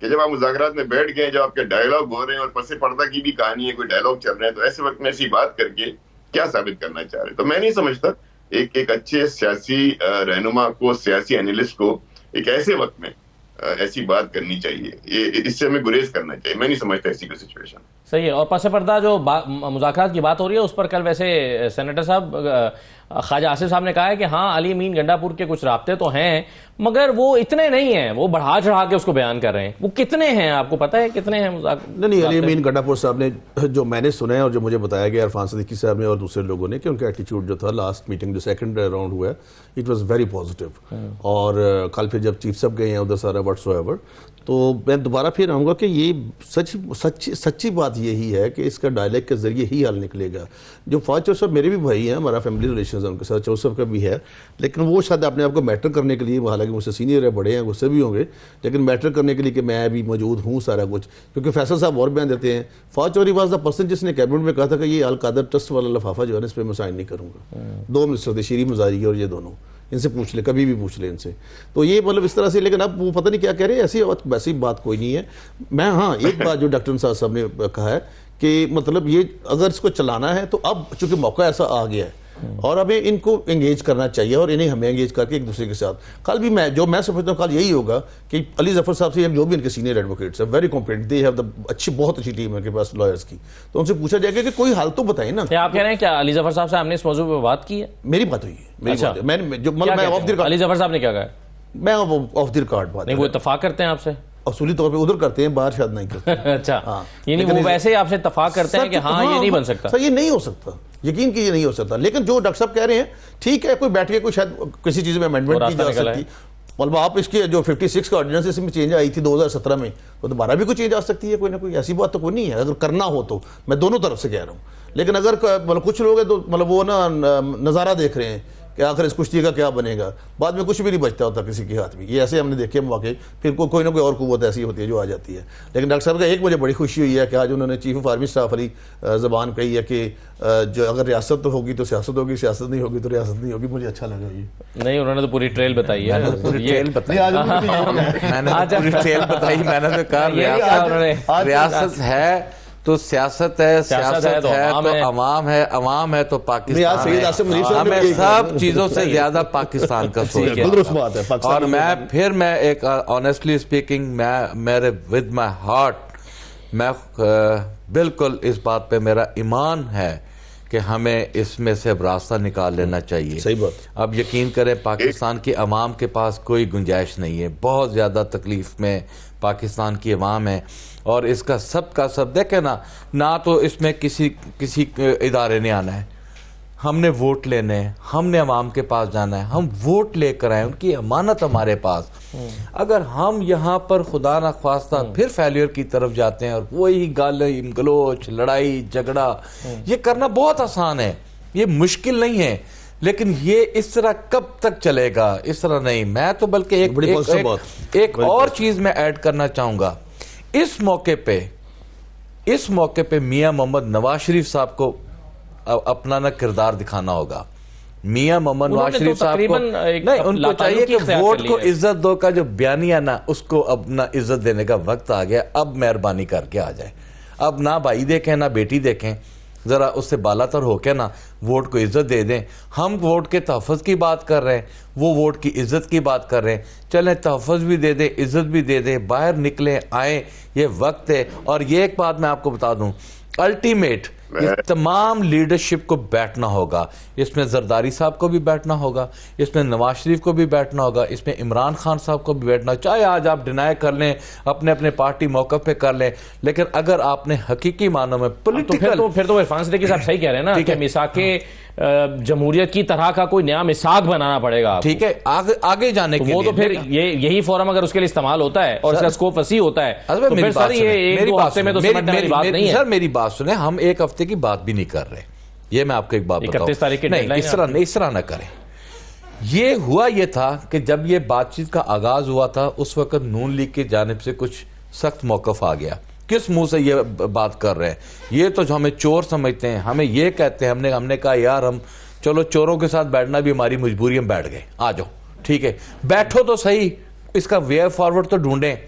कि जब आप मुज़ाकरात में बैठ गए, जब आपके डायलॉग हो रहे हैं और पसे पर्दा की भी कहानी है, कोई डायलॉग चल रहे हैं, तो ऐसे वक्त में ऐसी बात करके क्या साबित करना चाह रहे? तो मैं नहीं समझता एक अच्छे सियासी रहनुमा को, सियासी एनालिस्ट को एक ऐसे वक्त में ऐसी बात करनी चाहिए। ये इससे हमें गुरेज करना चाहिए। मैं नहीं समझता ऐसी कोई सिचुएशन सही है। और पसे पर्दा जो मुज़ाकरात की बात हो रही है, उस पर कल वैसे सेनेटर साहब ख्वाजा आसिफ साहब ने कहा है कि हाँ अली अमीन गंडापुर के कुछ राब्ते तो हैं, मगर वो इतने नहीं हैं। वो बढ़ा चढ़ा के उसको बयान कर रहे हैं। वो कितने हैं आपको पता है? कितने हैं? नहीं, अली अमीन गंडापुर साहब ने, जो मैंने सुना है और जो मुझे बताया गया इरफान सिद्दीकी साहब ने और दूसरे लोगों ने, कि उनका एटीट्यूड जो था लास्ट मीटिंग जो सेकंड राउंड हुआ है, इट वाज वेरी पॉजिटिव। और कल फिर जब चीफ साहब गए हैं उधर सारा व्हाट्सएवर, तो मैं दोबारा फिर आऊँगा कि ये सच्ची बात यही है कि इसका डायलॉग के जरिए ही हल निकलेगा। जो फौज चौसफ मेरे भी भाई हैं, हमारा फैमिली रिलेशन है उनके साथ, चौसफ का भी है, लेकिन वो शायद अपने आप को मैटर करने के लिए, हालांकि मुझसे सीनियर है, बड़े हैं, गुस्से भी होंगे, लेकिन मैटर करने के लिए कि मैं भी मौजूद हूँ सारा कुछ, क्योंकि फैसल साहब और बयान देते हैं। फौज चौधरी वाज द पर्सन जिसने कैबिनेट में कहा था कि ये अल कादर ट्रस्ट वाला लिफाफा जो है इस पर मैं साइन नहीं करूँगा। 2 मिनिस्टर थे, शीरी मजारी और ये दोनों, इनसे पूछ ले, कभी भी पूछ ले इनसे। तो ये मतलब इस तरह से, लेकिन अब वो पता नहीं क्या कह रहे हैं। ऐसी वैसी बात कोई नहीं है। मैं हाँ एक बात जो डॉक्टर साहब ने कहा है कि मतलब ये अगर इसको चलाना है तो अब चूंकि मौका ऐसा आ गया है और अभी इनको एंगेज करना चाहिए और इन्हें हमें एंगेज करके एक दूसरे के साथ। कल भी मैं समझता हूँ कल यही होगा कि अली जफर साहब से जो भी इनके सीनियर एडवोकेट्स हैं, very competent, they have the बहुत अच्छी टीम है उनके पास लॉयर्स की, तो उनसे पूछा जाएगा कि कोई हाल तो बताएं ना। क्या आप कह रहे हैं क्या अली जफर साहब से हमने इस मौजूद पर बात की है? मेरी बात हुई है, मेरी बात है। मैंने जो मतलब मैं ऑफ द अली जफर साहब ने क्या कहा? मैं ऑफ द रिकॉर्ड बात नहीं, वो इत्तफाक करते हैं आपसे? असूली तौर पे उधर करते हैं, बाहर शायद नहीं करते। अच्छा हाँ। यानी वो वैसे ही आपसे इत्तफाक करते हैं कि हाँ ये नहीं बन सकता? सर ये नहीं हो सकता, यकीन कीजिए नहीं हो सकता। लेकिन जो डॉक्टर साहब कह रहे हैं ठीक है, कोई बैठ के कोई शायद किसी चीज में अमेंडमेंट की जा सकती, मतलब आप इसके जो 56 का ऑर्डिनेंस इसमें चेंज आई थी 2017 में, तो दोबारा भी कोई चेंज आ सकती है, कोई ना कोई। ऐसी बात तो कोई नहीं है। अगर करना हो तो मैं दोनों तरफ से कह रहा हूँ, लेकिन अगर मतलब कुछ लोग हैं तो मतलब वो ना नज़ारा देख रहे हैं कि आखिर इस कुश्ती का क्या बनेगा, बाद में कुछ भी नहीं बचता होता किसी के हाथ में। ये ऐसे हमने देखे मौके, फिर कोई ना कोई और कुव्वत ऐसी होती है जो आ जाती है। लेकिन डॉक्टर साहब का एक मुझे बड़ी खुशी हुई है कि आज उन्होंने चीफ ऑफ आर्मी स्टाफ वाली ज़बान कही है कि जो अगर रियासत तो होगी तो सियासत होगी, सियासत नहीं होगी तो रियासत नहीं होगी। मुझे अच्छा लगा ये। नहीं, उन्होंने तो पूरी ट्रेल बताई है। पूरी ट्रेल बताई, मैंने पूरी ट्रेल बताई। मैंने तो कहा रियासत है तो सियासत है, सियासत है तो अवाम है, अवाम है तो पाकिस्तान है। हमें सब चीजों से ज्यादा पाकिस्तान का सोचना। और मैं एक ऑनेस्टली स्पीकिंग, मेरे विद माय हार्ट मैं बिल्कुल इस बात पे मेरा ईमान है कि हमें इसमें से रास्ता निकाल लेना चाहिए। सही बात। अब यकीन करें पाकिस्तान की अवाम के पास कोई गुंजाइश नहीं है। बहुत ज़्यादा तकलीफ में पाकिस्तान की अवाम है और इसका सब का सब देखें ना तो इसमें किसी इदारे ने आना है, हमने वोट लेने हैं, हमने अवाम के पास जाना है, हम वोट लेकर आए, उनकी अमानत हमारे पास। अगर हम यहाँ पर खुदा ना ख्वास्ता फिर फेलियर की तरफ जाते हैं और वही गाली गलोच, लड़ाई झगड़ा, ये करना बहुत आसान है, ये मुश्किल नहीं है, लेकिन ये इस तरह कब तक चलेगा? इस तरह नहीं। मैं तो बल्कि एक और चीज मैं ऐड करना चाहूंगा। इस मौके पे इस मौके पे मियां मोहम्मद नवाज शरीफ साहब को अपना ना किरदार दिखाना होगा। मियां मोहम्मद नवाज शरीफ साहब को नहीं, उनको चाहिए कि वोट को इज्जत दो का जो बयानिया ना, उसको अपना इज्जत देने का वक्त आ गया। अब मेहरबानी करके आ जाए, अब ना भाई देखें ना बेटी देखें, जरा उससे बालातर होके ना वोट को इज्जत दे दें। हम वोट के तहफ़्फ़ुज़ की बात कर रहे हैं, वो वोट की इज्जत की बात कर रहे हैं। चलें, तहफ़्फ़ुज़ भी दे दें, इज्जत भी दे दें, बाहर निकलें, आए, ये वक्त है। और ये एक बात मैं आपको बता दूं, अल्टीमेट ये तमाम लीडरशिप को बैठना होगा। इसमें जरदारी साहब को भी बैठना होगा, इसमें नवाज शरीफ को भी बैठना होगा, इसमें इमरान खान साहब को भी बैठना। चाहे आज आप डिनाई कर लें, अपने अपने पार्टी मौक़िफ़ पे कर लें, लेकिन अगर आपने हकीकी मानों में पॉलिटिकल तो फिर तो इरफान सिद्दीकी साहब सही कह रहे हैं ना कि मिसाके जमहूरियत की तरह का कोई नया मिसाक बनाना पड़ेगा। ठीक है, आगे जाने के लिए। वो तो फिर यही फोरम अगर उसके लिए इस्तेमाल होता है और इसका स्कोप वसी होता है तो फिर सर ये एक दो हफ्ते में तो समेटने वाली बात नहीं है। सर मेरी बात सुने, हम एक हफ्ते की बात भी नहीं कर रहे। ये मैं आपको एक बात बताऊं, 31 तारीख की नहीं, इस तरह ना करें। ये हुआ ये था कि जब ये बातचीत का आगाज हुआ था, उस वक्त नून लीग की जानिब से कुछ सख्त मौक़िफ़ आ गया। किस मुंह से ये बात कर रहे हैं? ये तो जो हमें चोर समझते हैं, हमें ये कहते हैं। हमने कहा यार, हम चलो चोरों के साथ बैठना भी हमारी मजबूरी, हम बैठ गए, आ जाओ, ठीक है, बैठो तो सही, इसका वे फॉरवर्ड तो ढूंढें।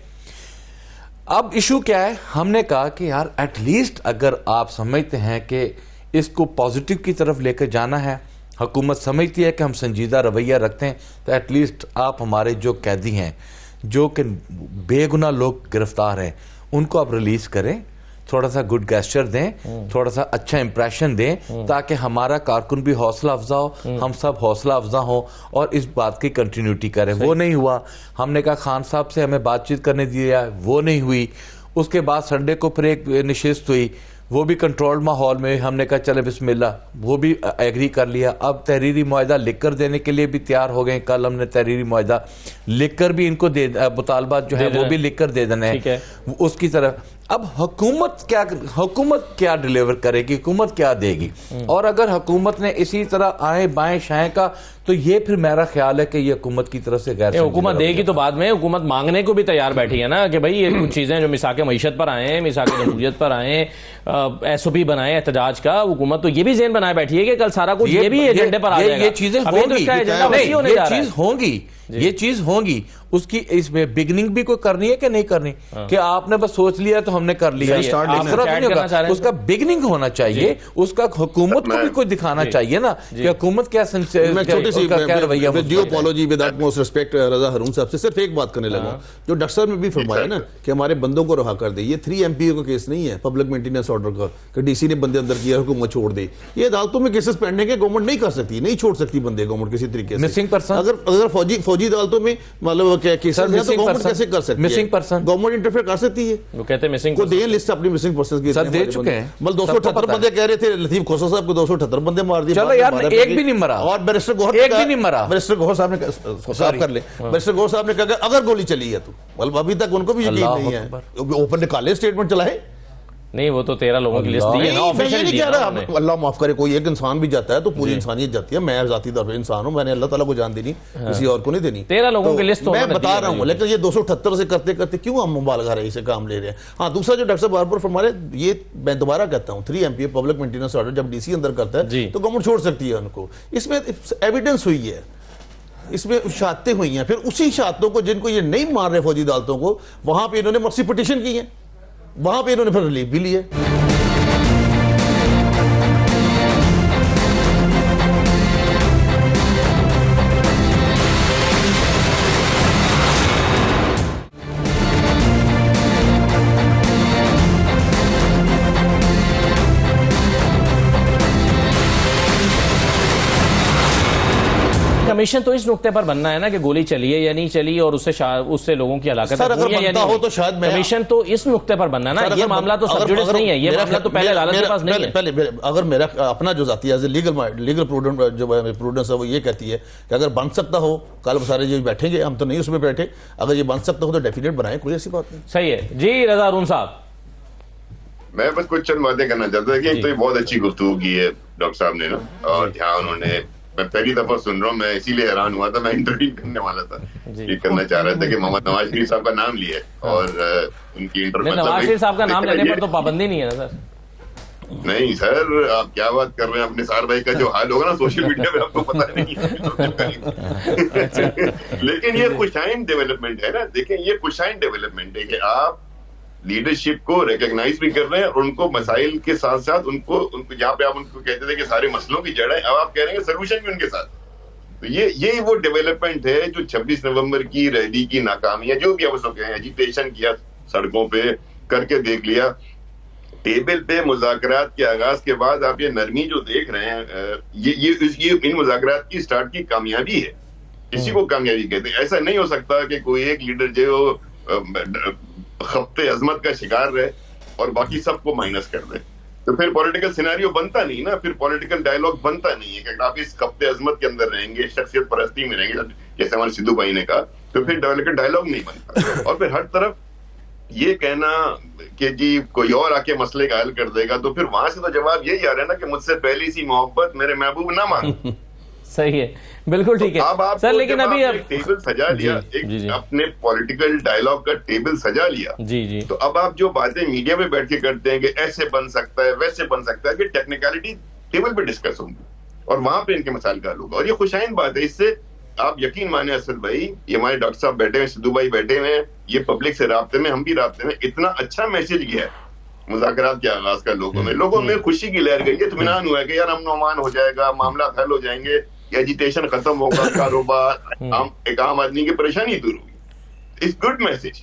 अब इशू क्या है? हमने कहा कि यार एटलीस्ट अगर आप समझते हैं कि इसको पॉजिटिव की तरफ लेकर जाना है, हुकूमत समझती है कि हम संजीदा रवैया रखते हैं, तो एटलीस्ट आप हमारे जो कैदी हैं, जो कि बेगुनाह लोग गिरफ्तार हैं, उनको आप रिलीज करें, थोड़ा सा गुड गेस्चर दें, थोड़ा सा अच्छा इंप्रेशन दें, ताकि हमारा कारकुन भी हौसला अफजा हो, हम सब हौसला अफजा हो और इस बात की कंटिन्यूटी करें। वो नहीं हुआ। हमने कहा खान साहब से हमें बातचीत करने दिया, वो नहीं हुई। उसके बाद संडे को फिर एक नशिस्त हुई, वो भी कंट्रोल्ड माहौल में। हमने कहा चले बिस्मिल्लाह, वो भी एग्री कर लिया। अब तहरीरी मुआहदा लिख कर देने के लिए भी तैयार हो गए। कल हमने तहरीरी मुआहदा लिख कर भी इनको मुतालबात जो है वो भी लिख कर दे देने हैं उसकी तरफ। अब हुकूमत क्या डिलीवर करेगी, हुकूमत क्या देगी? और अगर हुकूमत ने इसी तरह आए बाएं शाएं का, तो ये फिर मेरा ख्याल है कि ये हुकूमत की तरफ से गैर हुकूमत देगी। तो बाद में हुकूमत मांगने को भी तैयार बैठी है ना कि भाई ये कुछ चीजें जो मिसाके मईशत पर आए, मिसाके जमहूरियत पर आए, SOP बनाए एहतजाज का, हुकूमत तो ये भी ज़हन बनाए बैठी है कि कल सारा कुछ ये भी एजेंडे पर आ जाएगा। ये चीजें होंगी, ये चीज होंगी। उसकी इसमें बिगनिंग भी कोई करनी है कि नहीं करनी, कि आपने बस सोच लिया तो हमने कर लिया, उसका बिगनिंग होना चाहिए। उसका हुकूमत को भी कोई दिखाना चाहिए ना कि हुकूमत क्या रवैया। विदाउट मोस्ट रिस्पेक्ट रजा हरून साहब से सिर्फ एक बात करने लगा, जो डॉक्टर साहब ने भी फरमाया ना कि हमारे बंदों को रहा कर दे। ये 3 MP का केस नहीं है पब्लिक मेंटेनेंस ऑर्डर का कि DC ने बंदे अंदर किया, हुकूमत छोड़ दे। ये अदालतों में केसेस पेंडिंग है, गवर्नमेंट नहीं कर सकती, नहीं छोड़ सकती बंदे गवर्नमेंट किसी तरीके से। मिसिंग पर्सन, अगर फौजी अदालतों में मतलब क्या केसेस है तो गवर्नमेंट कैसे कर सकती है? मिसिंग पर्सन गवर्नमेंट इंटरफेयर कर सकती है। वो कहते हैं मिसिंग को दे लिस्ट अपनी मिसिंग पर्सन की, सर दे चुके हैं। मतलब 278 बंदे कह रहे थे, लतीफ खोसा साहब को 278 बंदे मार दिए। चलो यार, एक भी नहीं मरा। और बैरिस्टर गौहर एक भी नहीं मरा। बैरिस्टर गौहर साहब ने साफ कर ले, बैरिस्टर गौहर साहब ने कहा अगर गोली चली है तो, मतलब अभी तक उनको भी यकीन नहीं है। ओपन निकाले स्टेटमेंट चलाए नहीं, वो तो 13 लोगों की लिस्ट दी है ना, ऑफिशियली दी है ना। अल्लाह माफ करे, कोई एक इंसान भी जाता है तो पूरी इंसानियत जाती है। मैं जाती तौर पर इंसान हूं, मैंने अल्लाह ताला को जान देनी, किसी और को नहीं देनी। 13 लोगों की लिस्ट मैं बता रहा हूं, लेकिन ये 278 से करते करते क्यों हम मुबालगा रही से काम ले रहे हैं? हाँ, दूसरा जो डॉक्टर साहब बार-बार फरमा रहे, ये मैं दोबारा कहता हूं, 3 MP पब्लिक मेंटेनेंस ऑर्डर जब DC अंदर करता है तो गवर्नमेंट छोड़ सकती है उनको। इसमें एविडेंस हुई है, इसमें शहादतें हुई हैं। फिर उसी शहादतों को जिनको ये नहीं मान रहे फौजी अदालतों को, वहां पे इन्होंने मर्सी पिटीशन की है, वहां पे इन्होंने फिर रिलीफ भी ली है। कमीशन तो इस नुक्ते पर बनना है ना कि गोली चली है या नहीं चली और उससे लोगों की हलाकत हुई है या नहीं। तो शायद कमीशन तो इस नुक्ते पर बनना है ना। ये मामला तो सबजुडिस नहीं है, ये मामला तो पहले अदालत के पास नहीं है। पहले अगर मेरा अपना जो जाती है लीगल प्रूडेंस है वो ये कहती है कि अगर बन सकता हो, कल सारे जो बैठेंगे, हम तो नहीं उसमें बैठे, अगर ये बन सकता हो तो डेफिनेट बनाए, कोई ऐसी बात नहीं। सही है जी। रजा हरून साहब, मैं बस कुछ चंद बातें करना चाहता था कि एक तो ये बहुत अच्छी गुफ्तगू की है डॉक्टर साहब ने ना, और ध्यान उन्होंने मैं पहली दफा सुन रहा हूँ, मैं इसीलिए हैरान हुआ था, मैं इंटरव्यू करने वाला था, ये करना चाह रहा था कि मोहम्मद नवाज शरीफ साहब का नाम लिया और उनकी इंटरव्यू। नवाज शरीफ साहब का नाम लेने पर तो पाबंदी नहीं है ना सर? नहीं सर, आप क्या बात कर रहे हैं, अपने सार भाई का जो हाल होगा ना सोशल मीडिया पे आपको पता नहीं है। लेकिन ये खुशाइन डेवलपमेंट है ना, देखें ये खुशाइन डेवलपमेंट है कि आप लीडरशिप को रिकॉग्नाइज भी कर रहे हैं और उनको मसाइल के साथ साथ उनको जहाँ पे आप उनको कहते थे कि सारे मसलों की जड़ है, अब आप कह रहे हैं सोल्यूशन भी उनके साथ। तो ये वो डेवलपमेंट है जो 26 नवंबर की रैली की नाकामियां, जो भी आप उसको कहें, एजिटेशन किया सड़कों पे करके देख लिया, टेबल पे मुज़ाकरात के आगाज के बाद आप ये नरमी जो देख रहे हैं, ये इन मुज़ाकरात की स्टार्ट की कामयाबी है। किसी को कामयाबी कहते हैं, ऐसा नहीं हो सकता कि कोई एक लीडर जो खप्ते अजमत का शिकार रहे और बाकी सबको माइनस कर दे, तो फिर पॉलिटिकल सिनेरियो बनता नहीं ना, फिर पॉलिटिकल डायलॉग बनता नहीं है कि आप इस खप्ते अजमत के अंदर रहेंगे, शख्सियत परस्ती में रहेंगे, जैसे हमारे सिद्धू भाई ने कहा, तो फिर डायलॉग नहीं बनता। और फिर हर तरफ ये कहना कि जी कोई और आके मसले का हल कर देगा, तो फिर वहां से तो जवाब यही आ रहा है ना कि मुझसे पहली सी मोहब्बत मेरे महबूब ना मान। सही है, बिल्कुल ठीक है। अब आप सर लेकिन अभी टेबल सजा लिया, एक अपने पॉलिटिकल डायलॉग का टेबल सजा लिया, जी, तो अब आप जो बातें मीडिया में बैठ के करते हैं कि ऐसे बन सकता है वैसे बन सकता है, कि टेक्निकलिटी टेबल पे डिस्कस होंगी और वहां पे इनके मसाइल का हल होगा। और ये खुशाइन बात है, इससे आप यकीन माने असद भाई, ये हमारे डॉक्टर साहब बैठे हैं, सिद्धू भाई बैठे हुए हैं, ये पब्लिक से राब्ते में, हम भी राब्ते में, इतना अच्छा मैसेज गया है मुज़ाकरात के आगाज का लोगों में खुशी की लहर गई है, इत्मीनान हुआ है कि यार अमन अमान हो जाएगा, मामला हल हो जाएंगे, एजिटेशन खत्म होगा, कारोबार एक आम आदमी की परेशानी दूर होगी। इट्स गुड मैसेज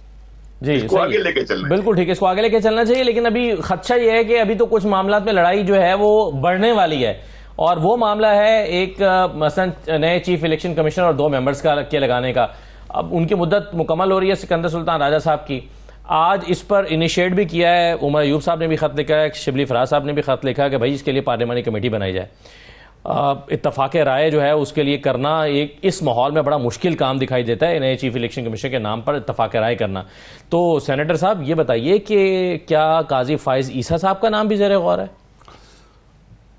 जी, इसको आगे लेके चलना, बिल्कुल ठीक है, इसको आगे लेके चलना चाहिए। लेकिन अभी खदशा ये है कि अभी तो कुछ मामलात में लड़ाई जो है वो बढ़ने वाली है, और वो मामला है एक मसलन नए चीफ इलेक्शन कमिश्नर और 2 मेंबर्स के लगाने का। अब उनकी मुद्दत मुकम्मल हो रही है सिकंदर सुल्तान राजा साहब की। आज इस पर इनिशिएट भी किया है, उमर अयूब साहब ने भी खत लिखा है, शिबली फराज साहब ने भी खत लिखा है कि भाई इसके लिए पार्लियामानी कमेटी बनाई जाए। इत्तफाक राय जो है उसके लिए करना एक इस माहौल में बड़ा मुश्किल काम दिखाई देता है, नए चीफ इलेक्शन कमीशन के नाम पर इत्तफाक राय करना। तो सेनेटर साहब ये बताइए कि क्या काजी फाइज ईसा साहब का नाम भी ज़ेर गौर है?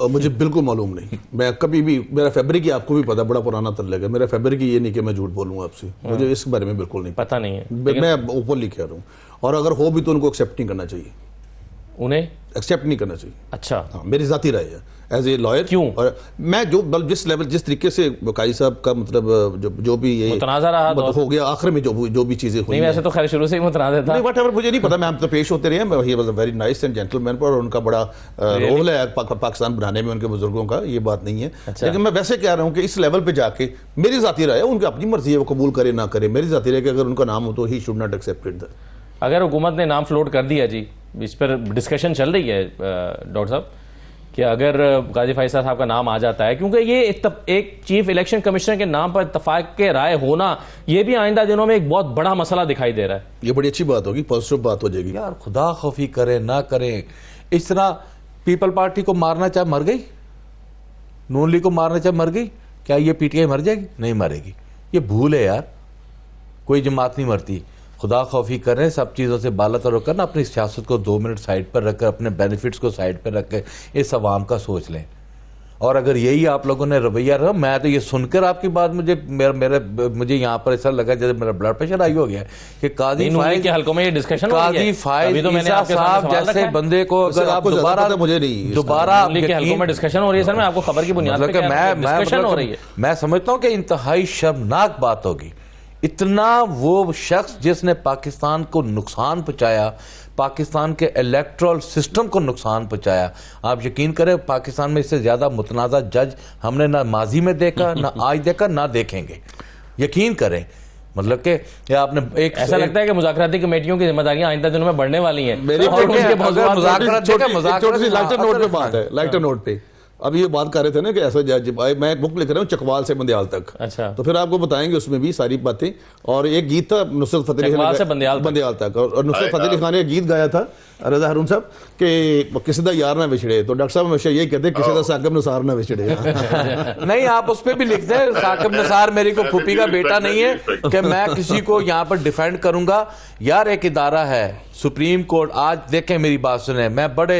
मुझे बिल्कुल मालूम नहीं, मैं कभी भी, मेरा फैब्रिक ही आपको भी पता, बड़ा पुराना तल्लक है मेरा फैब्रिक ही, ये नहीं कि मैं झूठ बोलूंगा आपसे, मुझे इस बारे में बिल्कुल नहीं पता नहीं है, मैं ओपनली कह रहा हूँ। और अगर हो भी तो उनको एक्सेप्ट नहीं करना चाहिए, उन्हें एक्सेप्ट नहीं करना चाहिए। अच्छा, हाँ, मेरी जाती राय है एज ए लॉयर। क्यों? और मैं जिस लेवल जिस तरीके से काजी साहब का मतलब जो भी ये मुतनाज़ा रहा हो गया आखिर में जो भी चीजें हुई, वैसे तो खैर शुरू से ही मुतनाज़ा था, वट एवर, मुझे नहीं पता, मैं हम तो पेश होते रहे, he was a very nice and gentleman, पर उनका बड़ा रोल है पाकिस्तान बनाने में उनके बुजुर्गों का, ये बात नहीं है। लेकिन मैं वैसे कह रहा हूँ कि इस लेवल पे जाके मेरी जाती राय है, उनकी अपनी मर्जी है, वो कबूल करे ना करे, मेरी जाती राय कि अगर उनका नाम हो तो ही शुड नॉट एक्सेप्टेड। अगर हुकूमत ने नाम फ्लोट कर दिया जी, इस पर डिस्कशन चल रही है डॉक्टर साहब कि अगर काजी फैसल साहब का नाम आ जाता है, क्योंकि ये एक चीफ इलेक्शन कमिश्नर के नाम पर इत्तफाक के राय होना, ये भी आइंदा दिनों में एक बहुत बड़ा मसला दिखाई दे रहा है। ये बड़ी अच्छी बात होगी, पॉजिटिव बात हो जाएगी। यार खुदा खौफी करें ना करें, इस तरह पीपल पार्टी को मारना चाहे मर गई, नून लीग को मारना चाहे मर गई, क्या ये पीटीआई मर जाएगी? नहीं मरेगी, ये भूल है यार, कोई जमात नहीं मरती। खुदा खौफी करें, सब चीज़ों से बाला तर होकर ना अपनी सियासत को 2 मिनट साइड पर रखकर, अपने बेनिफिट्स को साइड पर रख कर इस अवाम का सोच लें। और अगर यही आप लोगों ने रवैया रहा, मैं तो ये सुनकर आपकी बात मुझे यहाँ पर ऐसा लगा जैसे मेरा ब्लड प्रेशर हाई हो गया कि काजी फाइज के हलकों में ये डिस्कशन काजी फाइज साहब जैसे बंदे को अगर आप दोबारा हलकों में डिस्कशन हो रही है, सर मैं आपको खबर की बुनियाद पर डिस्कशन हो रही है, मैं समझता हूँ कि इंतहाई शर्मनाक बात होगी। इतना वो शख्स जिसने पाकिस्तान को नुकसान पहुंचाया, पाकिस्तान के इलेक्टोरल सिस्टम को नुकसान पहुंचाया, आप यकीन करें पाकिस्तान में इससे ज्यादा मुतनाज़ा जज हमने ना माजी में देखा, ना आज देखा, ना देखेंगे, यकीन करें। मतलब कि आपने एक ऐसा लगता है कि मुज़ाकराती कमेटियों की जिम्मेदारियां आइंदा दिनों में बढ़ने वाली हैं। लाइटर नोट पे अब ये बात कर रहे थे ना कि ऐसा मैं एक बुक लिख रहा हूँ चकवाल से बंदियाल तक। अच्छा, तो फिर आपको बताएंगे उसमें भी सारी बातें। और एक गीत था नुसरत फतेह अली बंदियाल तक, और नुसरत फतेह अली खान ने गीत गाया था रजा हारून साहब कि किसी दा यार ना विछड़े, तो डॉक्टर साहब हमेशा यही कहते किसी दा साकिब निसार ना विछड़े। नहीं, आप उस पर भी लिखते हैं साकिब निसार मेरी को फूफी का बेटा नहीं है कि मैं किसी को यहाँ पर डिफेंड करूंगा। यार एक इदारा है सुप्रीम कोर्ट, आज देखें मेरी बात सुने, मैं बड़े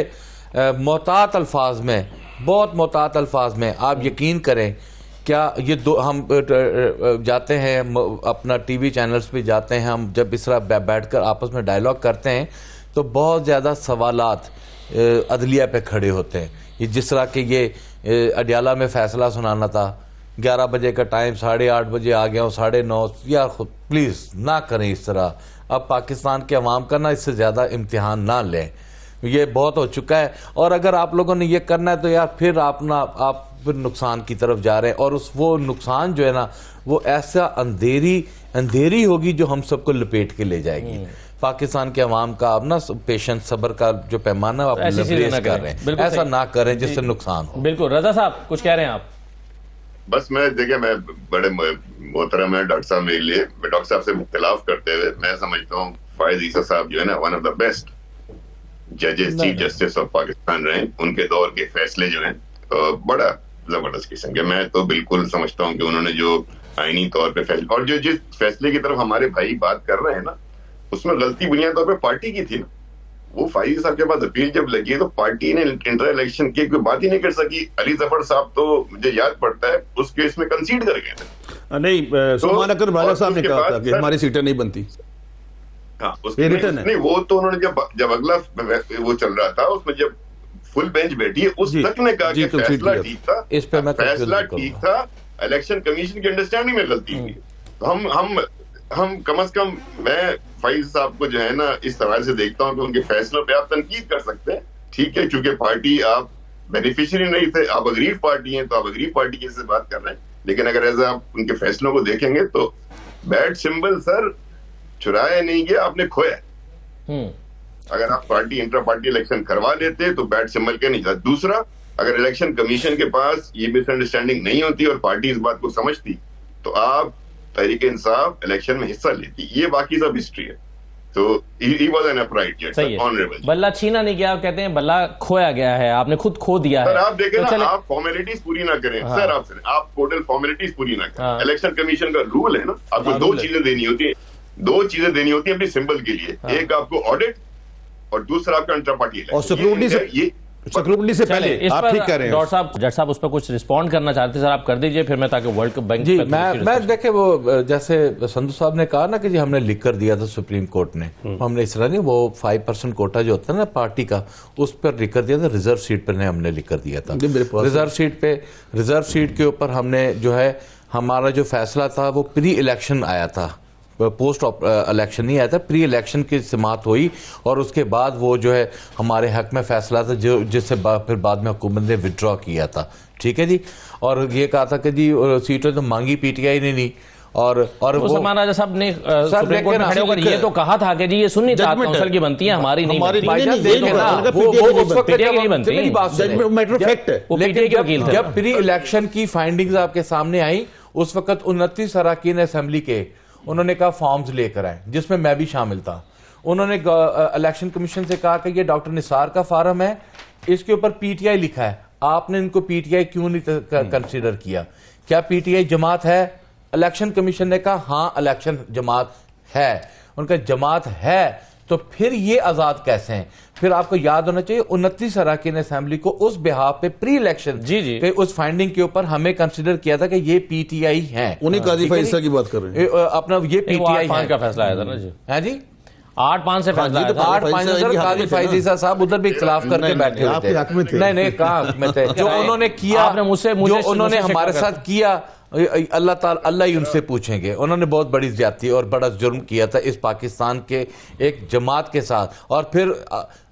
मोहतात अल्फाज में, बहुत मोहतात अल्फाज में, आप यकीन करें क्या ये दो हम जाते हैं अपना टीवी चैनल्स पे जाते हैं, हम जब इस तरह बैठकर आपस में डायलॉग करते हैं तो बहुत ज़्यादा सवालात अदलिया पे खड़े होते हैं। ये जिस तरह के ये अडियाला में फैसला सुनाना था, 11 बजे का टाइम 8:30 बजे आ गया हूँ, 9:30, यार प्लीज़ ना करें इस तरह। अब पाकिस्तान के अवाम का ना इससे ज़्यादा इम्तिहान ना लें, ये बहुत हो चुका है। और अगर आप लोगों ने ये करना है तो यार फिर आप फिर नुकसान की तरफ जा रहे हैं, और वो नुकसान जो है ना वो ऐसा अंधेरी होगी जो हम सबको लपेट के ले जाएगी। पाकिस्तान के अवाम का अब ना पेशेंस, सब्र का जो पैमाना आप लबरेज कर रहे हैं, ऐसा ना करें जिससे नुकसान हो। बिल्कुल। रजा साहब कुछ कह रहे हैं आप? बस मैं बड़े मोहतरम है डॉक्टर साहब मेरे लिए, मैं डॉक्टर साहब से इख्तिलाफ करते हुए मैं समझता हूँ फायद ईसा साहब जो है ना वन ऑफ द बेस्ट जजेस, चीफ जस्टिस ऑफ पाकिस्तान रहे। उनके दौर के फैसले जो हैं बड़ा जबरदस्त किस्म के, मैं तो बिल्कुल समझता हूँ कि उन्होंने जो आईनी तौर पे फैसले, और जो जिस फैसले की तरफ हमारे भाई बात कर रहे हैं ना, उसमें गलती बुनियादी तौर पे पार्टी की थी ना। वो फाइज साहब के पास अपील जब लगी तो पार्टी ने इंटर इलेक्शन की कोई बात ही नहीं कर सकी। अली जफर साहब तो मुझे याद पड़ता है उस केस में कंसीड कर गए थे। नहीं, सुलेमान अकर राजा साहब ने कहा था कि हमारी सीटें नहीं बनती। हाँ, नहीं वो तो उन्होंने जब अगला वो चल रहा था उसमें जब फुल बेंच बैठी है उस तक ने कहा कि फैसला ठीक था, इस पे मैं फैसला ठीक था, इलेक्शन कमीशन की अंडरस्टैंडिंग में गलती थी। तो हम कम से कम मैं फाइज साहब को जो है ना इस तरह से देखता हूँ कि उनके फैसलों पे आप तनकीद कर सकते हैं, ठीक है, क्योंकि पार्टी आप बेनिफिशियरी नहीं थे, आप अगरीब पार्टी हैं तो आप अगरीब पार्टी की से बात कर रहे हैं। लेकिन अगर ऐसा आप उनके फैसलों को देखेंगे तो बैड सिंबल सर चुराया नहीं गया, आपने खोया। अगर आप पार्टी इंटर पार्टी इलेक्शन करवा लेते तो बैड सिंबल के नहीं था। दूसरा, अगर इलेक्शन कमीशन के पास ये मिसअंडरस्टैंडिंग नहीं होती और पार्टी इस बात को समझती तो आप तहरीक इंसाफ इलेक्शन में हिस्सा लेती। ये बाकी सब हिस्ट्री है। तो he was an upright judge, honorable। बल्ला छीना नहीं गया, कहते हैं बल्ला खोया गया है, आपने खुद खो दिया है। सर आप देखें ना, आप फॉर्मेलिटीज पूरी ना करें। हाँ। सर आप टोटल फॉर्मेलिटीज पूरी ना करें। हाँ। इलेक्शन कमीशन का रूल है ना, आपको दो चीजें देनी होती है अपनी सिंबल के लिए। हाँ। एक आपको ऑडिट और दूसरा आपका इंटर पार्टी इलेक्शन। और सिक्योरिटी से पहले आप ठीक कह रहे हैं। डॉक्टर साहब, जज साहब उस पर कुछ रिस्पॉन्ड करना चाहते हैं, सर आप कर दीजिए, फिर मैं ताकि वर्ल्ड बैंक जी मैं देखे वो जैसे संधू साहब ने कहा ना कि जी हमने लिख कर दिया था सुप्रीम कोर्ट ने, हमने इस तरह नहीं, वो 5% कोटा जो होता है ना पार्टी का, उस पर लिख कर दिया था, रिजर्व सीट पर हमने लिख कर दिया था। रिजर्व सीट के ऊपर हमने जो है हमारा जो फैसला था वो प्री इलेक्शन आया था, पोस्ट इलेक्शन नहीं आया था, प्री इलेक्शन की समात हुई और उसके बाद वो जो है हमारे हक में फैसला था जो जिससे फिर बाद में हुकूमत ने विड्रॉ किया था। ठीक है जी। और ये कहा था कि जी सीटें तो मांगी पीटीआई ने नहीं, और वो सलमान राजा साहब ने सुप्रीम कोर्ट में खड़े होकर ये तो कहा था कि जी ये सुन्नी ताक काउंसिल की बनती है, हमारी नहीं बनती। जब प्री इलेक्शन की फाइंडिंग्स आपके सामने आई उस वक्त 29 अरकान असेंबली के उन्होंने कहा फॉर्म्स लेकर आए, जिसमें मैं भी शामिल था। उन्होंने इलेक्शन कमीशन से कहा कि ये डॉक्टर निसार का फार्म है, इसके ऊपर पीटीआई लिखा है, आपने इनको पीटीआई क्यों नहीं कंसीडर किया? क्या पीटीआई जमात है? इलेक्शन कमीशन ने कहा हाँ इलेक्शन जमात है। उनका जमात है तो फिर ये आजाद कैसे हैं? फिर आपको याद होना चाहिए 29 अरकान असेंबली को उस बिहाफ पे प्री इलेक्शन पे उस फाइंडिंग के ऊपर हमें कंसीडर किया था कि ये पीटीआई हैं। उन्हीं काजी फैसला की बात कर रहे हैं अपना, ये पीटीआई का फैसला आया था ना जी। है जी 8-5 से फैसला आया था। 8-5 काजी फैज ईसा साहब उधर भी इख्तिलाफ करके बैठे हुए थे। नहीं कहाँ हक में थे? जो उन्होंने किया, जो उन्होंने हमारे साथ किया, अल्लाह ही उनसे पूछेंगे। उन्होंने बहुत बड़ी ज्यादती और बड़ा जुर्म किया था इस पाकिस्तान के एक जमात के साथ। और फिर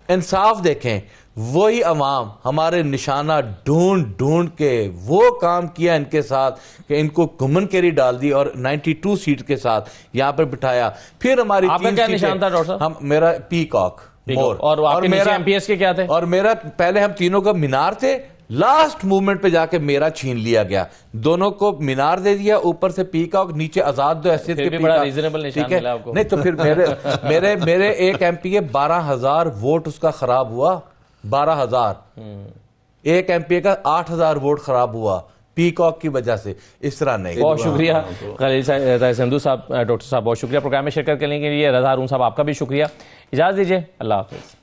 इंसाफ देखें, वही अवाम हमारे निशाना ढूंढ के वो काम किया इनके साथ कि इनको घुमन केरी डाल दी और 92 सीट के साथ यहाँ पर बिठाया। फिर हमारी क्या निशान था डॉक्टर साहब? मेरा पीकॉक और मेरा एमपीएस के क्या थे? और मेरा पहले हम तीनों का मीनार थे, लास्ट मूवमेंट पे जाके मेरा छीन लिया गया। दोनों को मीनार दे दिया, ऊपर से पीकॉक, नीचे आजाद दो ऐसे के रीजनेबल निशान मिला आपको। नहीं तो फिर मेरे एक एमपीए 12,000 वोट उसका खराब हुआ। 12,000 एक एमपीए का 8,000 वोट खराब हुआ पीकॉक की वजह से। इस तरह नहीं। बहुत शुक्रिया खलील संधू साहब, डॉक्टर साहब बहुत शुक्रिया प्रोग्राम में शिरकत करने के लिए। रजा हारून साहब आपका भी शुक्रिया। इजाजत दीजिए, अल्लाह हाफिज।